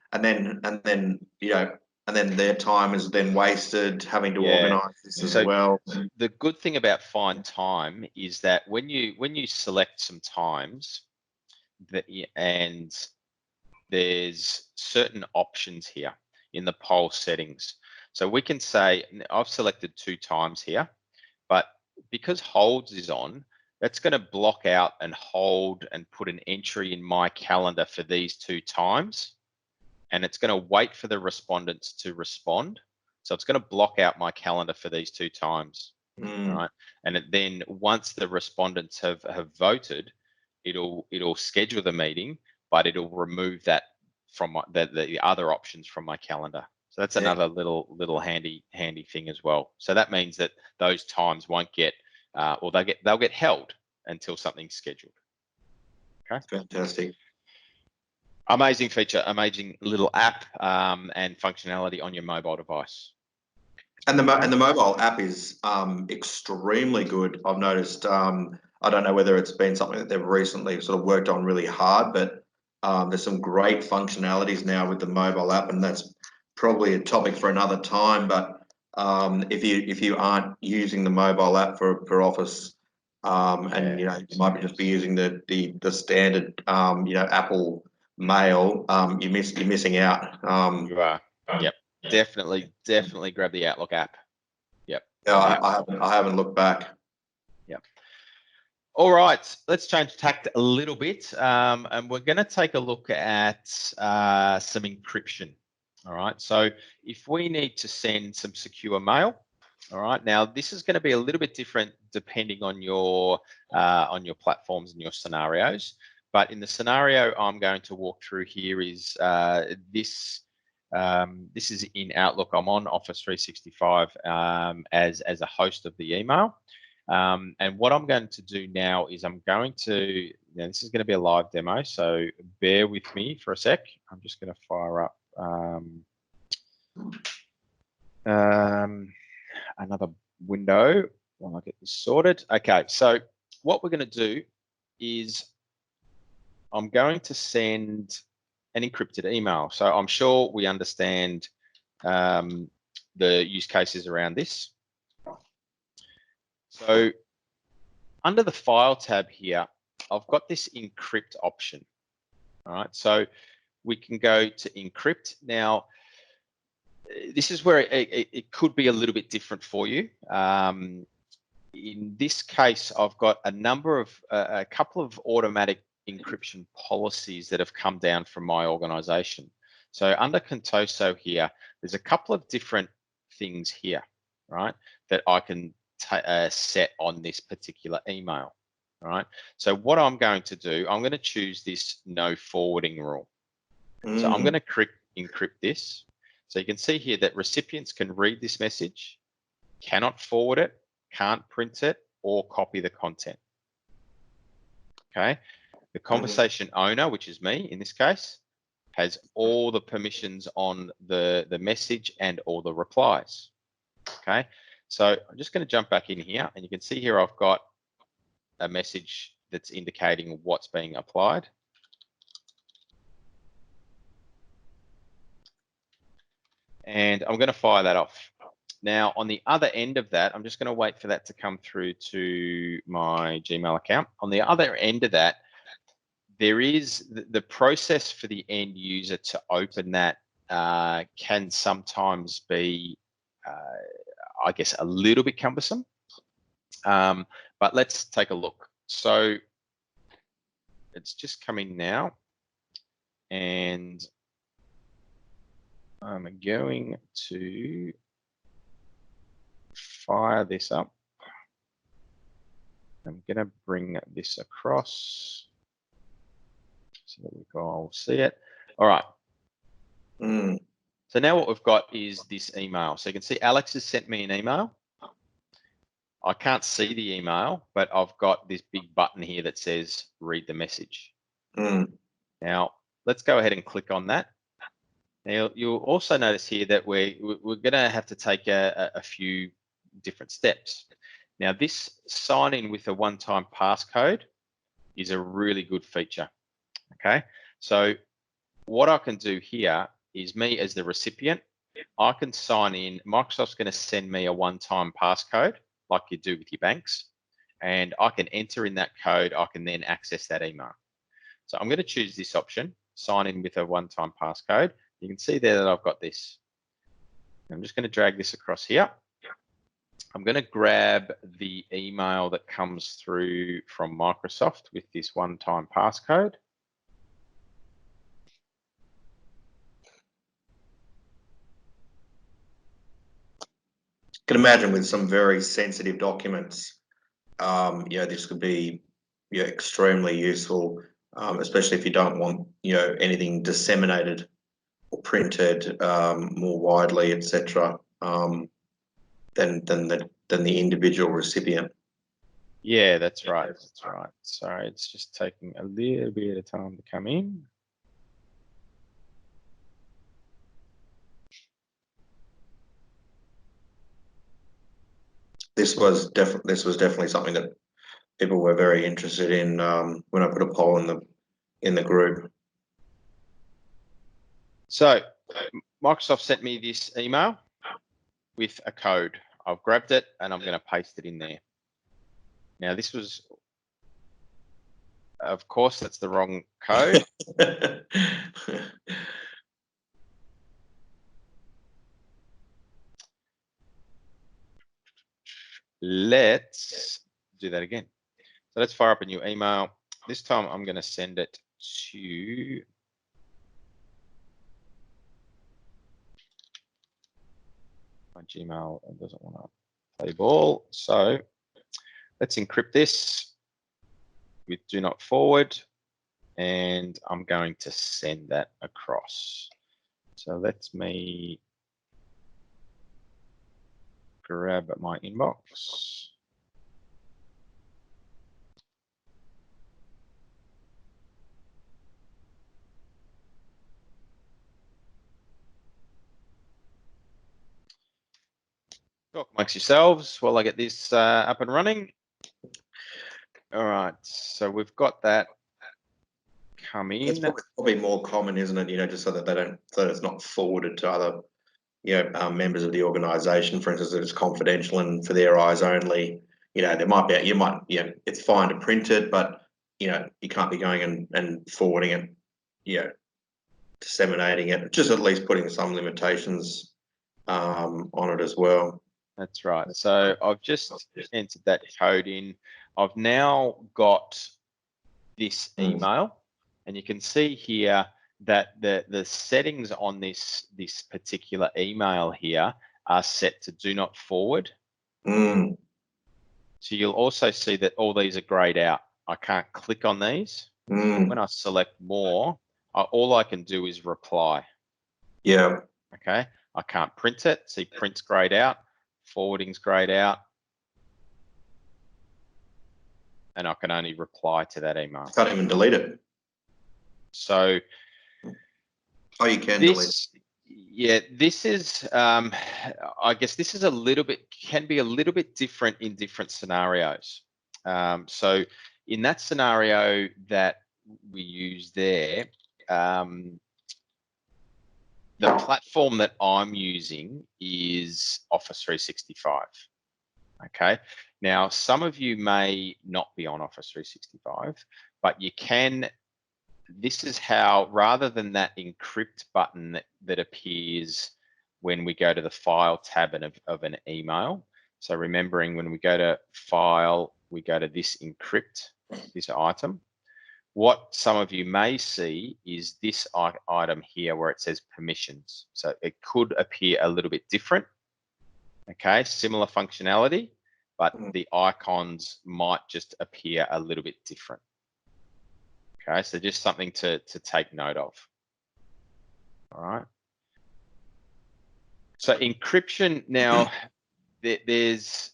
their time is then wasted having to organise this as well. The good thing about Find Time is that when you select some times, and there's certain options here in the poll settings. So we can say, I've selected 2 times here, but because holds is on, that's going to block out and hold and put an entry in my calendar for these 2 times. And it's going to wait for the respondents to respond. So it's going to block out my calendar for these 2 times. Right. And then once the respondents have voted, it'll schedule the meeting, but it'll remove that from the other options from my calendar. So that's another little handy thing as well. So that means that those times won't get or they'll get held until something's scheduled. Okay. Fantastic. Amazing feature, amazing little app and functionality on your mobile device. And the mobile app is extremely good. I've noticed. I don't know whether it's been something that they've recently sort of worked on really hard, but there's some great functionalities now with the mobile app, and that's probably a topic for another time. But if you aren't using the mobile app for Office, and you might just be using the standard Apple Mail, you're missing out. You are. Yep. Definitely grab the Outlook app. Yep. Yeah, I haven't looked back. Yep. All right, let's change tact a little bit, and we're going to take a look at some encryption. All right, so if we need to send some secure mail, all right, now this is going to be a little bit different depending on your platforms and your scenarios. But in the scenario I'm going to walk through here is this is in Outlook. I'm on Office 365 as a host of the email. And what I'm going to do now is I'm going to, this is going to be a live demo, so bear with me for a sec. I'm just going to fire up another window while I get this sorted. Okay, so what we're going to do is I'm going to send an encrypted email. So I'm sure we understand the use cases around this. So under the File tab here, I've got this encrypt option. All right, so we can go to encrypt. Now, this is where it could be a little bit different for you. In this case, I've got a couple of automatic encryption policies that have come down from my organization. So under Contoso here, there's a couple of different things here, right, that I can set on this particular email. All right, so what I'm going to do, I'm going to choose this no forwarding rule. So I'm going to encrypt this. So you can see here that recipients can read this message, cannot forward it, can't print it, or copy the content. Okay, the conversation owner, which is me in this case, has all the permissions on the message and all the replies. Okay, so I'm just going to jump back in here, and you can see here I've got a message that's indicating what's being applied. And I'm going to fire that off. Now, on the other end of that, I'm just going to wait for that to come through to my Gmail account. On the other end of that, there is the process for the end user to open that can sometimes be, I guess, a little bit cumbersome. But let's take a look. So it's just coming now. And I'm going to fire this up. I'm going to bring this across so that we can all see it. All right. So now what we've got is this email. So you can see Alex has sent me an email. I can't see the email, but I've got this big button here that says read the message. Now, let's go ahead and click on that. Now, you'll also notice here that we're going to have to take a few different steps. Now, this sign in with a one-time passcode is a really good feature. Okay, so what I can do here is me as the recipient, I can sign in. Microsoft's going to send me a one-time passcode like you do with your banks, and I can enter in that code. I can then access that email. So I'm going to choose this option, sign in with a one-time passcode. You can see there that I've got this. I'm just going to drag this across here. I'm going to grab the email that comes through from Microsoft with this one-time passcode. Can imagine with some very sensitive documents, this could be extremely useful, especially if you don't want anything disseminated or printed more widely, etc. Than the individual recipient. Yeah, that's right. That's right. Sorry, it's just taking a little bit of time to come in. This was definitely something that people were very interested in when I put a poll in the group. So Microsoft sent me this email with a code. I've grabbed it and I'm going to paste it in there. Now this was, of course, that's the wrong code. Let's do that again. So let's fire up a new email. This time I'm going to send it to my Gmail. It doesn't want to play ball. So let's encrypt this with do not forward. And I'm going to send that across. So let me grab my inbox. Talk amongst yourselves while I get this up and running. All right, so we've got that come in. It's probably more common, isn't it? Just so that it's not forwarded to other, members of the organisation. For instance, that it's confidential and for their eyes only. There might be, it's fine to print it, but you can't be going and forwarding it, disseminating it. Just at least putting some limitations on it as well. That's right. So I've just entered that code in. I've now got this email, and you can see here that the settings on this particular email here are set to do not forward. So you'll also see that all these are grayed out. I can't click on these. When I select more, all I can do is reply. Yeah. Okay. I can't print it. See, print's grayed out, forwarding's grayed out, and I can only reply to that email. Can't even delete it. So, you can delete it. Yeah, this is, I guess this is can be a little bit different in different scenarios. So in that scenario that we use there, the platform that I'm using is Office 365. Okay. Now, some of you may not be on Office 365, but you can. This is how, rather than that encrypt button that appears when we go to the file tab of an email. So remembering when we go to file, we go to this encrypt, this item. What some of you may see is this item here where it says permissions. So it could appear a little bit different. Okay, similar functionality, but the icons might just appear a little bit different. Okay, so just something to take note of. All right. So encryption now, there's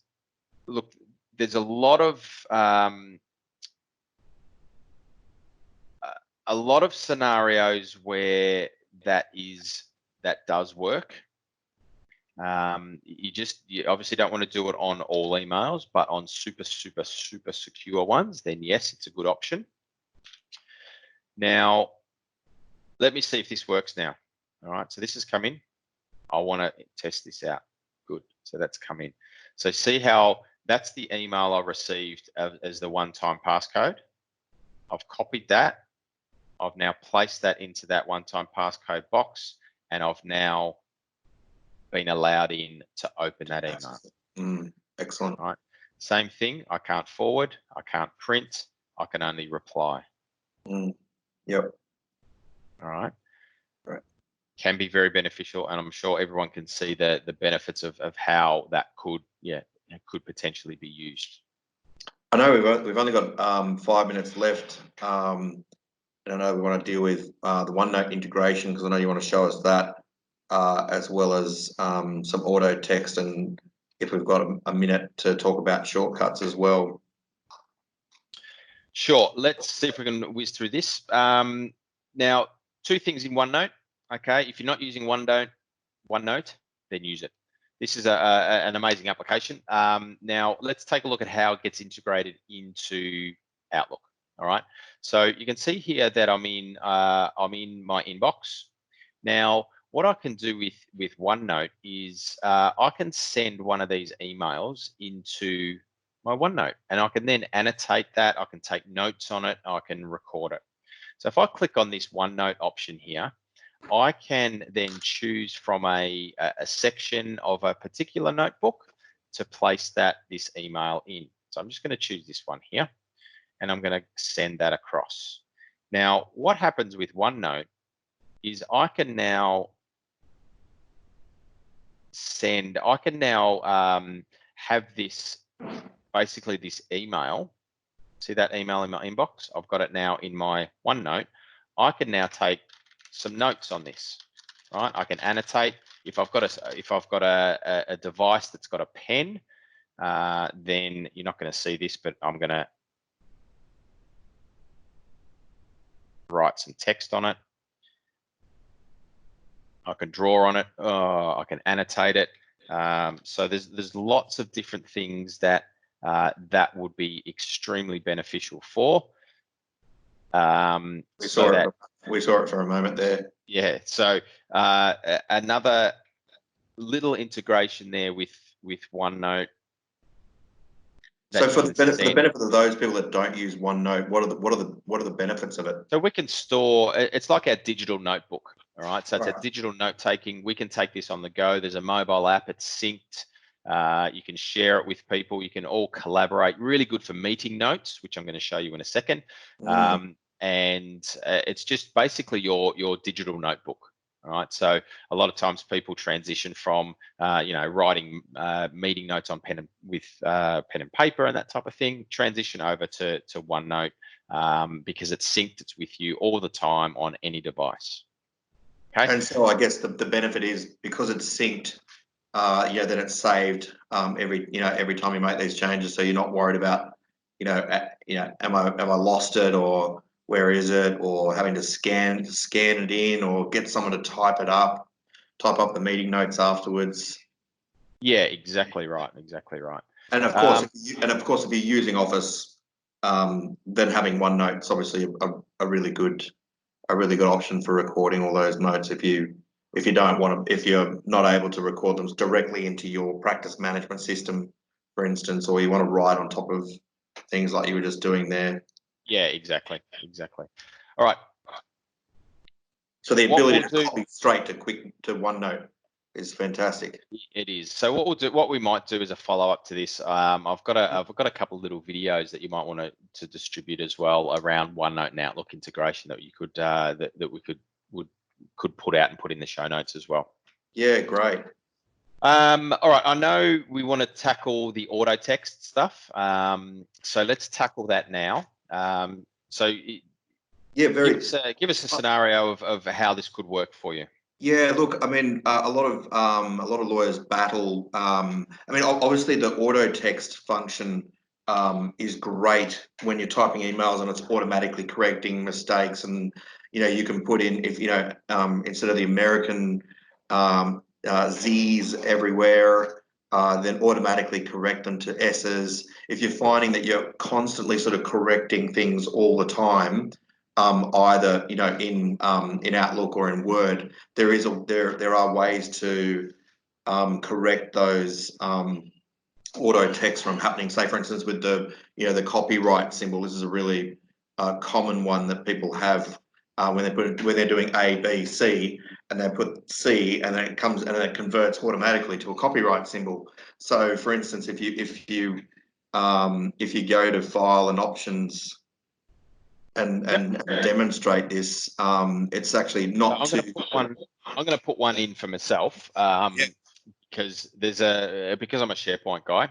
a lot of a lot of scenarios where that does work. You obviously don't want to do it on all emails, but on super secure ones, then yes, it's a good option. Now, let me see if this works now. All right, so this has come in. I want to test this out. Good, so that's come in. So see how that's the email I received as the one-time passcode. I've copied that. I've now placed that into that one-time passcode box, and I've now been allowed in to open that email. Excellent. All right. Same thing. I can't forward. I can't print. I can only reply. Yep. All right. Right. Can be very beneficial, and I'm sure everyone can see the benefits of how that could potentially be used. I know we've only got 5 minutes left. And I know we want to deal with the OneNote integration, because I know you want to show us that, as well as some auto text, and if we've got a minute to talk about shortcuts as well. Sure. Let's see if we can whiz through this. Now, 2 things in OneNote. Okay, if you're not using OneNote, then use it. This is an amazing application. Now, let's take a look at how it gets integrated into Outlook. All right. So you can see here that I'm in my inbox. Now, what I can do with OneNote is I can send one of these emails into my OneNote, and I can then annotate that. I can take notes on it. I can record it. So if I click on this OneNote option here, I can then choose from a section of a particular notebook to place this email in. So I'm just going to choose this one here, and I'm going to send that across. Now, what happens with OneNote is I can now have this, basically this email. See that email in my inbox? I've got it now in my OneNote. I can now take some notes on this. Right? I can annotate. If I've got a device that's got a pen, then you're not going to see this, but I'm going to write some text on it. I can draw on it. I can annotate it. So there's lots of different things that would be extremely beneficial for. We saw it for a moment there. Yeah. So another little integration there with OneNote. So for the benefit of those people that don't use OneNote, what are the benefits of it? So we can store. It's like our digital notebook. All right. So it's a digital note taking. We can take this on the go. There's a mobile app. It's synced. You can share it with people. You can all collaborate. Really good for meeting notes, which I'm going to show you in a second. And it's just basically your digital notebook. All right. So a lot of times people transition from writing meeting notes on pen and paper and that type of thing, transition over to OneNote because it's synced. It's with you all the time on any device. Okay. And so I guess the benefit is because it's synced, then it's saved every time you make these changes. So you're not worried about am I lost it, or where is it, or having to scan it in, or get someone to type up the meeting notes afterwards. Yeah, exactly right. Exactly right. And of course, if you're using Office, then having OneNote is obviously a really good option for recording all those notes. If you're not able to record them directly into your practice management system, for instance, or you want to write on top of things like you were just doing there. Yeah, exactly. All right. So the ability to copy straight to OneNote is fantastic. It is. So what we might do as a follow up to this, I've got a couple of little videos that you might want to distribute as well around OneNote and Outlook integration that you could that we could put out and put in the show notes as well. Yeah, great. All right, I know we want to tackle the auto text stuff. So let's tackle that now. Give us a scenario of how this could work for you. Yeah, look, I mean, a lot of lawyers battle. Obviously, the auto text function is great when you're typing emails and it's automatically correcting mistakes. And you can put in, if instead of the American Z's everywhere, then automatically correct them to S's. If you're finding that you're constantly sort of correcting things all the time, either in Outlook or in Word, there are ways to correct those auto text from happening. Say, for instance, with the copyright symbol. This is a really common one that people have when they're doing A, B, C, and they put C, and then it converts automatically to a copyright symbol. So, for instance, if you go to File and Options and demonstrate this, it's actually not so too. I'm going to put one in for myself. Because because I'm a SharePoint guy,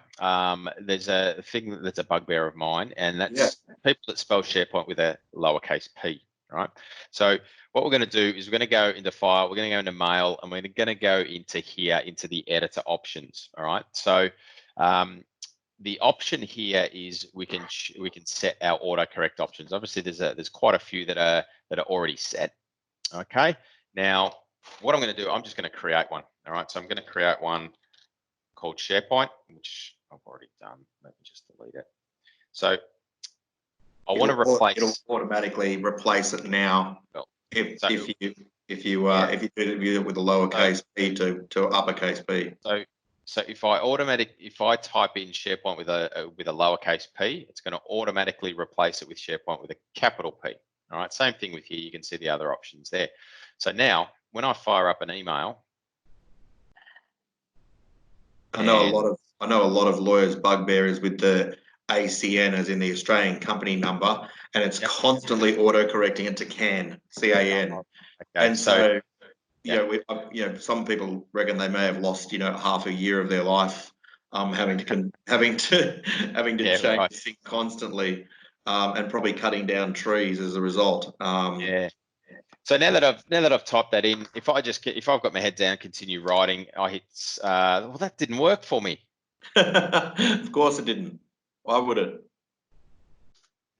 there's a thing that's a bugbear of mine, and that's people that spell SharePoint with a lowercase p, right? So what we're going to do is we're going to go into File, we're going to go into Mail, and we're going to go into here, into the editor options, all right? So the option here is we can set our autocorrect options. Obviously, there's quite a few that are already set, okay? Now, what I'm going to do, I'm just going to create one. All right, so I'm going to create one called SharePoint, which I've already done. Let me just delete it. So I want to replace. It'll automatically replace it now. Well, if so, you do it with a lowercase p to uppercase p. So if I type in SharePoint with a lowercase p, it's going to automatically replace it with SharePoint with a capital P. All right, same thing with here. You can see the other options there. So now, when I fire up an email, I know a lot of lawyers' bugbear is with the ACN, as in the Australian company number, and it's constantly auto-correcting it to CAN. Okay, and so some people reckon they may have lost half a year of their life having to change things constantly, and probably cutting down trees as a result. So now that I've typed that in, if I've got my head down, continue writing, I hit. Well, that didn't work for me. Of course it didn't. Why would it?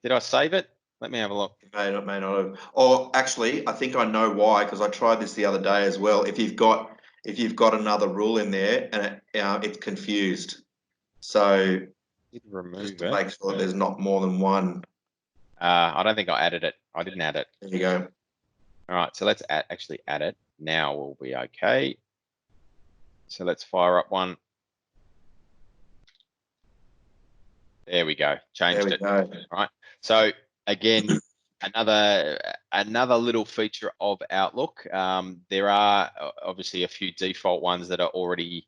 Did I save it? Let me have a look. May not have. Or actually, I think I know why, because I tried this the other day as well. If you've got another rule in there and it's confused, so just to make sure there's not more than one. I don't think I added it. I didn't add it. There you go. All right, so let's actually add it. Now we'll be okay. So let's fire up one. There we go. Changed it. All right. So again, another little feature of Outlook. There are obviously a few default ones that are already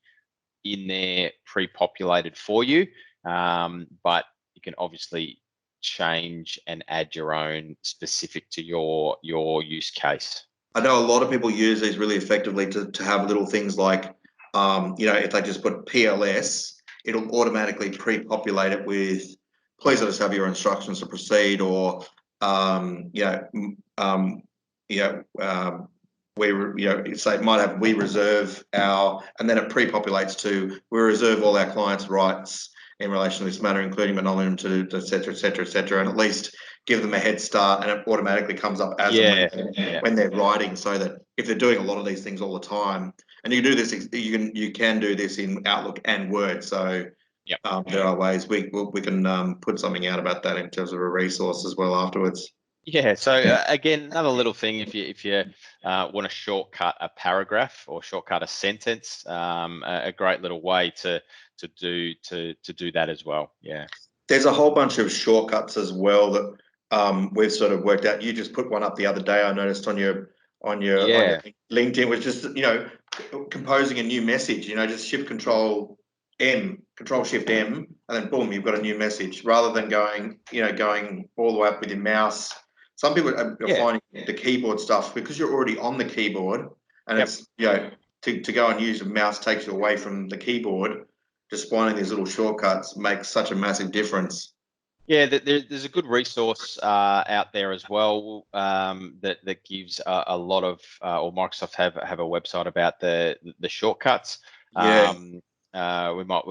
in there pre-populated for you, but you can obviously change and add your own specific to your use case. I know a lot of people use these really effectively to have little things like, if they just put PLS, it'll automatically pre-populate it with, please let us have your instructions to proceed, or say it might have we reserve our, and then it pre-populates to we reserve all our clients' rights in relation to this matter, including but not limited to, et cetera, and at least give them a head start, and it automatically comes up as when they're writing, so that if they're doing a lot of these things all the time, and you do this, you can do this in Outlook and Word. So there are ways we can put something out about that in terms of a resource as well afterwards. Yeah. So again, another little thing, if you want to shortcut a paragraph or shortcut a sentence, a great little way to do that as well. Yeah. There's a whole bunch of shortcuts as well that we've sort of worked out. You just put one up the other day, I noticed on your LinkedIn, was just composing a new message. Just Shift Control Shift M, and then boom, you've got a new message, rather than going all the way up with your mouse. Some people are finding the keyboard stuff, because you're already on the keyboard, and it's to go and use a mouse takes you away from the keyboard. Just finding these little shortcuts makes such a massive difference. Yeah, there's a good resource out there as well that gives a lot of, or Microsoft have a website about the shortcuts. it might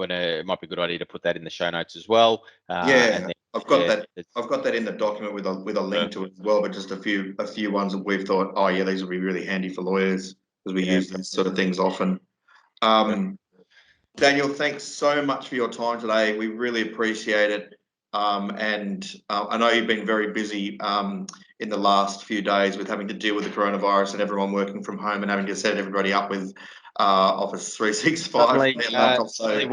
be a good idea to put that in the show notes as well. Yeah, I've got that. it's I've got that in the document with a link to it as well, but just a few ones that we've thought, oh yeah, these will be really handy for lawyers because we use these sort of things often. Daniel, thanks so much for your time today. We really appreciate it. And I know you've been very busy in the last few days with having to deal with the coronavirus and everyone working from home and having to set everybody up with Office 365 on their laptops. So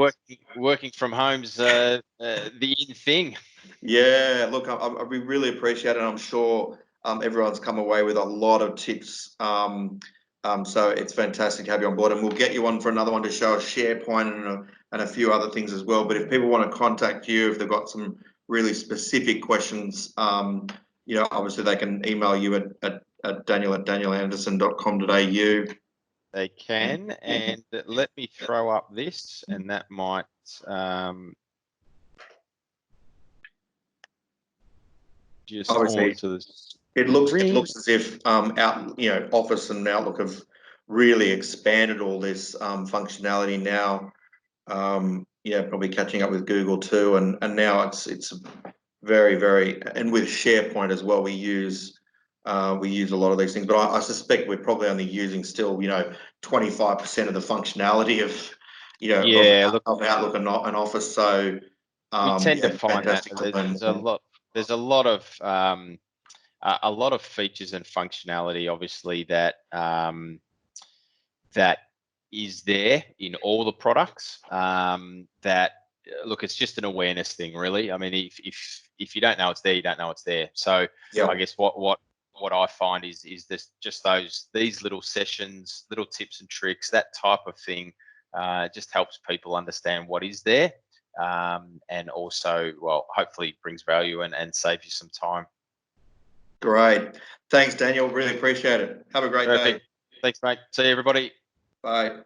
working from home's the in thing. Yeah, look, we really appreciate it. I'm sure everyone's come away with a lot of tips. So it's fantastic to have you on board, and we'll get you on for another one to show us SharePoint and a few other things as well. But if people want to contact you, if they've got some really specific questions, obviously they can email you at daniel@danielanderson.com.au. They can, and let me throw up this, and that might just obviously onto this. It looks as if Office and Outlook have really expanded all this functionality now. Probably catching up with Google too, and now it's very, very, and with SharePoint as well, we use a lot of these things. But I suspect we're probably only using still 25% of the functionality of of Outlook and Office. So we tend to find that there's a lot of features and functionality, obviously, that that is there in all the products. That look, it's just an awareness thing, really. I mean, if you don't know it's there, you don't know it's there. So I guess what I find is this just these little sessions, little tips and tricks, that type of thing, just helps people understand what is there, and also, well, hopefully brings value and saves you some time. Great. Thanks, Daniel. Really appreciate it. Have a great day. Thanks, mate. See you, everybody. Bye.